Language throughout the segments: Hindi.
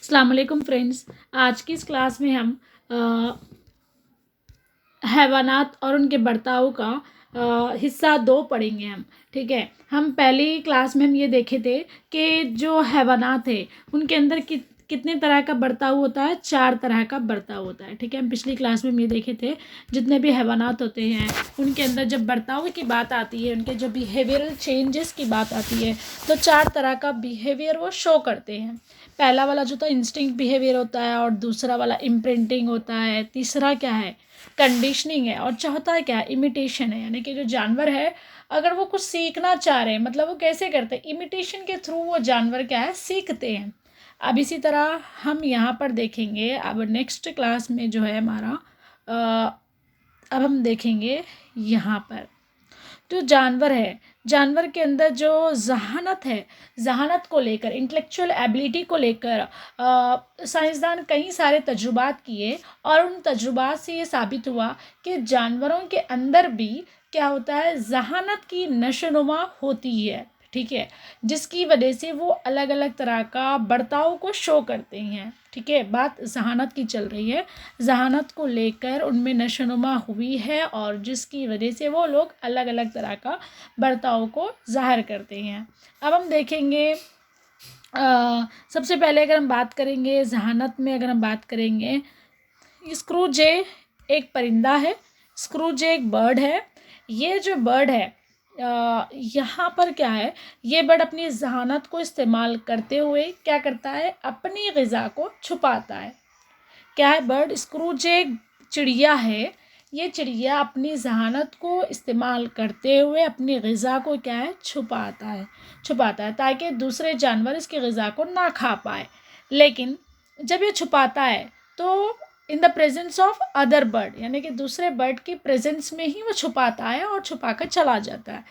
अस्सलाम वालेकुम फ्रेंड्स। आज की इस क्लास में हम हैवानात और उनके बर्ताव का हिस्सा 2 पढ़ेंगे हम। ठीक है, हम पहली क्लास में हम ये देखे थे कि जो हैवानात है उनके अंदर कितने तरह का बर्ताव होता है। 4 तरह का बर्ताव होता है। ठीक है, हम पिछली क्लास में हम ये देखे थे जितने भी हैवानात होते हैं उनके अंदर जब बर्ताव की बात आती है, उनके जो बिहेवियरल चेंजेस की बात आती है, तो 4 तरह का बिहेवियर वो शो करते हैं। पहला वाला जो था इंस्टिंक्ट बिहेवियर होता है, और दूसरा वाला इम्प्रिंटिंग होता है, तीसरा क्या है कंडीशनिंग है, और चौथा क्या है इमिटेशन है। यानी कि जो जानवर है अगर वो कुछ सीखना चाह रहे हैं, मतलब वो कैसे करते हैं, इमिटेशन के थ्रू वो जानवर क्या है सीखते हैं। अब इसी तरह हम यहाँ पर देखेंगे, अब नेक्स्ट क्लास में जो है हमारा अब हम देखेंगे यहाँ पर जो जानवर है, जानवर के अंदर जो जहानत है, जहानत को लेकर, इंटेलेक्चुअल एबिलिटी को लेकर साइंसदान कई सारे तजुर्बात किए, और उन तजुर्बात से ये साबित हुआ कि जानवरों के अंदर भी क्या होता है, जहानत की नशोनुमा होती है। ठीक है, जिसकी वजह से वो अलग अलग तरह का बर्ताव को शो करते हैं। ठीक है, बात जहानत की चल रही है, जहानत को लेकर उनमें नशोनुमा हुई है, और जिसकी वजह से वो लोग अलग अलग तरह का बर्ताव को ज़ाहिर करते हैं। अब हम देखेंगे सबसे पहले अगर हम बात करेंगे जहानत में, अगर हम बात करेंगे, स्क्रू जे एक परिंदा है, स्क्रू जे एक बर्ड है। ये जो बर्ड है यहाँ पर क्या है, ये बर्ड अपनी जहानत को इस्तेमाल करते हुए क्या करता है, अपनी ग़िज़ा को छुपाता है। क्या है, बर्ड स्क्रू जे चिड़िया है, ये चिड़िया अपनी जहानत को इस्तेमाल करते हुए अपनी ग़िज़ा को क्या है छुपाता है ताकि दूसरे जानवर इसकी ग़िज़ा को ना खा पाए। लेकिन जब ये छुपाता है तो in the presence of other bird, यानी कि दूसरे बर्ड की प्रेजेंस में ही वो छुपाता है और छुपा कर चला जाता है।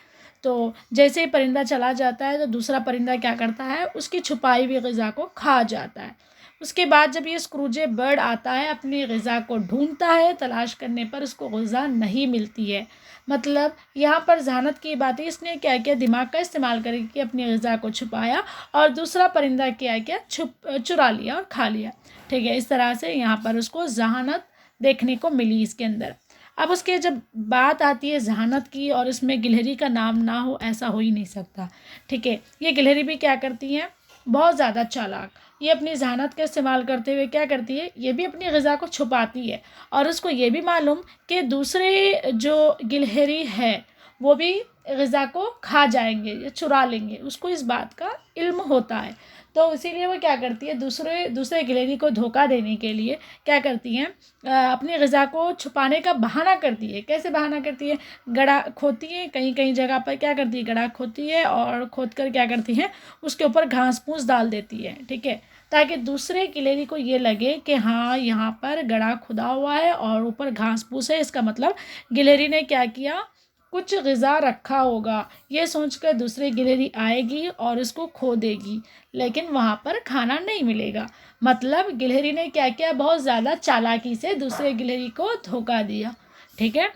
तो जैसे ही परिंदा चला जाता है तो दूसरा परिंदा क्या करता है, उसकी छुपाई हुई ग़िज़ा को खा जाता है। उसके बाद जब ये स्क्रूजे बर्ड आता है, अपनी ग़िज़ा को ढूंढता है, तलाश करने पर उसको ग़िज़ा नहीं मिलती है। मतलब यहाँ पर जहानत की बात है, इसने क्या किया, दिमाग का इस्तेमाल करके अपनी ग़िज़ा को छुपाया, और दूसरा परिंदा क्या चुरा लिया और खा लिया। ठीक है, इस तरह से यहाँ पर उसको जहानत देखने को मिली इसके अंदर। अब उसके जब बात आती है जहानत की, और इसमें गिलहरी का नाम ना हो ऐसा हो ही नहीं सकता। ठीक है, ये गिलहरी भी क्या करती हैं, बहुत ज़्यादा चालाक। ये अपनी जहानत का इस्तेमाल करते हुए क्या करती है, ये भी अपनी ग़िज़ा को छुपाती है, और उसको ये भी मालूम कि दूसरे जो गिलहरी है वो भी ग़िज़ा को खा जाएंगे या चुरा लेंगे, उसको इस बात का इल्म होता है। तो इसीलिए वो क्या करती है, दूसरे गिलहरी को धोखा देने के लिए क्या करती हैं, अपनी ग़िज़ा को छुपाने का बहाना करती है। कैसे बहाना करती है, गड्ढा खोदती है, कहीं कहीं जगह पर क्या करती है, गड्ढा खोदती है, और खोद कर क्या करती हैं, उसके ऊपर घास फूस डाल देती है। ठीक है, ताकि दूसरे गिलहरी को ये लगे कि हाँ यहाँ पर गड्ढा खुदा हुआ है और ऊपर घास फूस है, इसका मतलब गिलहरी ने क्या किया, कुछ ग़िज़ा रखा होगा। ये सोचकर दूसरी गिलहरी आएगी और इसको खो देगी, लेकिन वहाँ पर खाना नहीं मिलेगा। मतलब गिलहरी ने क्या किया, बहुत ज़्यादा चालाकी से दूसरे गिलहरी को धोखा दिया। ठीक है,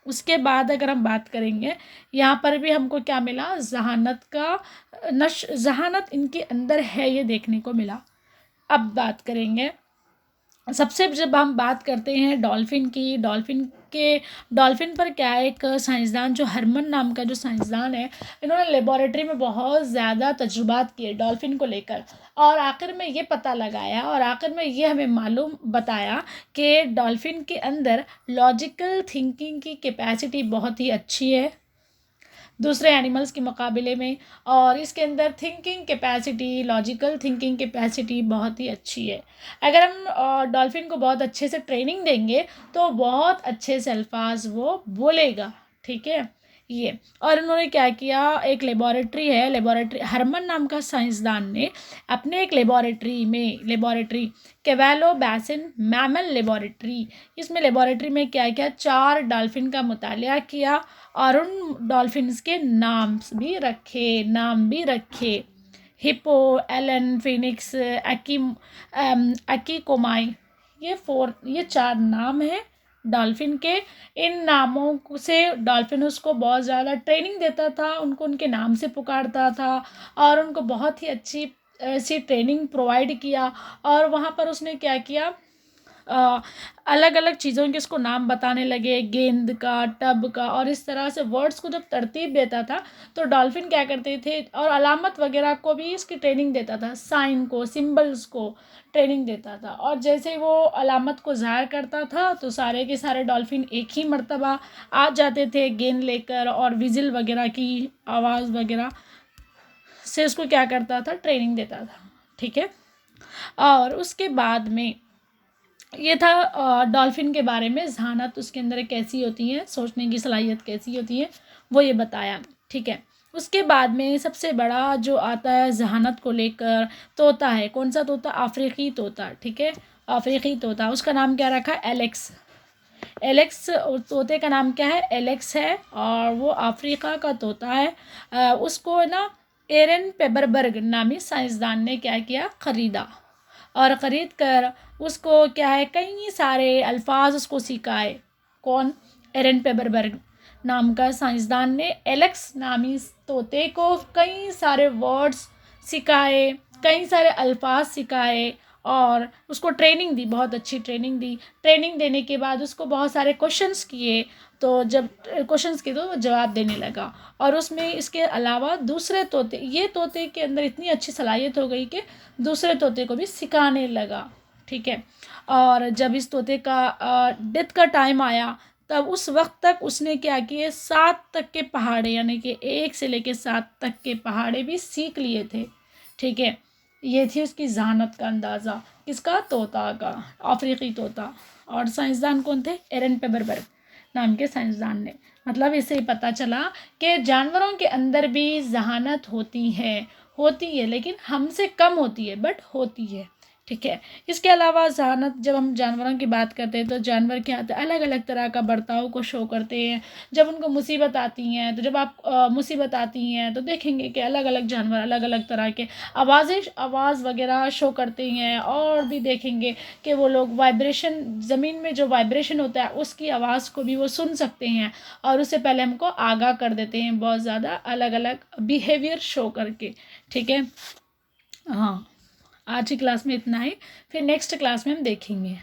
उसके बाद अगर हम बात करेंगे, यहाँ पर भी हमको क्या मिला, जहानत का जहानत इनके अंदर है ये देखने को मिला। अब बात करेंगे, सबसे जब हम बात करते हैं डॉल्फिन की, डॉल्फिन पर क्या है, एक साइंसदान जो हरमन नाम का जो साइंसदान है, इन्होंने लेबॉरेटरी में बहुत ज़्यादा तजुर्बात किए डॉल्फिन को लेकर, और आखिर में ये पता लगाया, और आखिर में ये हमें मालूम बताया कि डॉल्फिन के अंदर लॉजिकल थिंकिंग की कैपेसिटी बहुत ही अच्छी है दूसरे एनिमल्स के मुकाबले में, और इसके अंदर thinking capacity, logical thinking capacity बहुत ही अच्छी है। अगर हम डॉल्फिन को बहुत अच्छे से ट्रेनिंग देंगे तो बहुत अच्छे से अल्फाज वो बोलेगा। ठीक है, ये, और उन्होंने क्या किया, एक लेबॉरेटरी हरमन नाम का साइंसदान ने अपने एक लेबॉरेटरी कैवेलो बेसिन मैमल लेबॉरेटरी, इसमें लेबॉरेटरी में क्या किया, 4 डॉल्फिन का मुतालिया किया, और उन डॉल्फिन्स के नाम भी रखे, हिप्पो, एलन, फिनिक्स, अकीकोमाई, ये 4 नाम हैं डॉल्फिन के। इन नामों से डॉल्फिन उसको बहुत ज़्यादा ट्रेनिंग देता था, उनको उनके नाम से पुकारता था, और उनको बहुत ही अच्छी ऐसी ट्रेनिंग प्रोवाइड किया और वहाँ पर उसने क्या किया, अलग अलग चीज़ों के उसको नाम बताने लगे, गेंद का, टब का, और इस तरह से वर्ड्स को जब तरतीब देता था तो डॉल्फिन क्या करते थे, और अलामत वगैरह को भी इसकी ट्रेनिंग देता था, साइन को, सिंबल्स को ट्रेनिंग देता था। और जैसे वो अलामत को ज़ाहिर करता था तो सारे के सारे डॉल्फिन एक ही मर्तबा आ जाते थे गेंद लेकर, और विजिल वगैरह की आवाज़ वगैरह से उसको क्या करता था, ट्रेनिंग देता था। ठीक है। और उसके बाद में ये था डॉल्फिन के बारे में, ज़हानत उसके अंदर कैसी होती है, सोचने की सलाहियत कैसी होती है, वो ये बताया। ठीक है। उसके बाद में सबसे बड़ा जो आता है ज़हानत को लेकर, तोता है। कौन सा तोता? अफ्रीकी तोता। ठीक है, अफ्रीकी तोता। उसका नाम क्या रखा? एलेक्स। एलेक्स तोते का नाम क्या है? एलेक्स है, और वो अफ्रीका का तोता है। उसको ना एरन पेबरबर्ग नामी साइंसदान ने क्या किया? ख़रीदा, और ख़रीद कर उसको क्या है, कई सारे अल्फाज उसको सिखाए। कौन? एरन पेबरबर्ग नाम का साइंसदान ने एलेक्स नामी तोते को कई सारे वर्ड्स सिखाए, कई सारे अल्फाज सिखाए, और उसको ट्रेनिंग दी, बहुत अच्छी ट्रेनिंग दी। ट्रेनिंग देने के बाद उसको बहुत सारे क्वेश्चंस किए, तो जब क्वेश्चंस किए तो वो जवाब देने लगा। और उसमें इसके अलावा दूसरे तोते, ये तोते के अंदर इतनी अच्छी सलाहियत हो गई कि दूसरे तोते को भी सिखाने लगा। ठीक है। और जब इस तोते का डेथ का टाइम आया तब उस वक्त तक उसने क्या किए, 7 तक के पहाड़े, यानी कि 1 से लेके 7 तक के पहाड़े भी सीख लिए थे। ठीक है। ये थी उसकी ज़हानत का अंदाज़ा। किसका? तोता का, अफ्रीकी तोता। और साइंसदान कौन थे? एरन पेबरबर्ग नाम के साइंसदान ने। मतलब इससे ही पता चला कि जानवरों के अंदर भी ज़हानत होती है लेकिन हमसे कम होती है, बट होती है। ठीक है। इसके अलावा ज़हानत, जब हम जानवरों की बात करते हैं तो जानवर क्या होता है, अलग अलग तरह का बर्ताव को शो करते हैं। जब उनको मुसीबत आती हैं, तो जब आप मुसीबत आती हैं तो देखेंगे कि अलग अलग जानवर अलग अलग तरह के आवाज़ वगैरह शो करते हैं। और भी देखेंगे कि वो लोग वाइब्रेशन, ज़मीन में जो वाइब्रेशन होता है उसकी आवाज़ को भी वो सुन सकते हैं, और उससे पहले हमको आगाह कर देते हैं बहुत ज़्यादा अलग अलग बिहेवियर शो करके। ठीक है। हाँ, आज की क्लास में इतना ही, फिर नेक्स्ट क्लास में हम देखेंगे।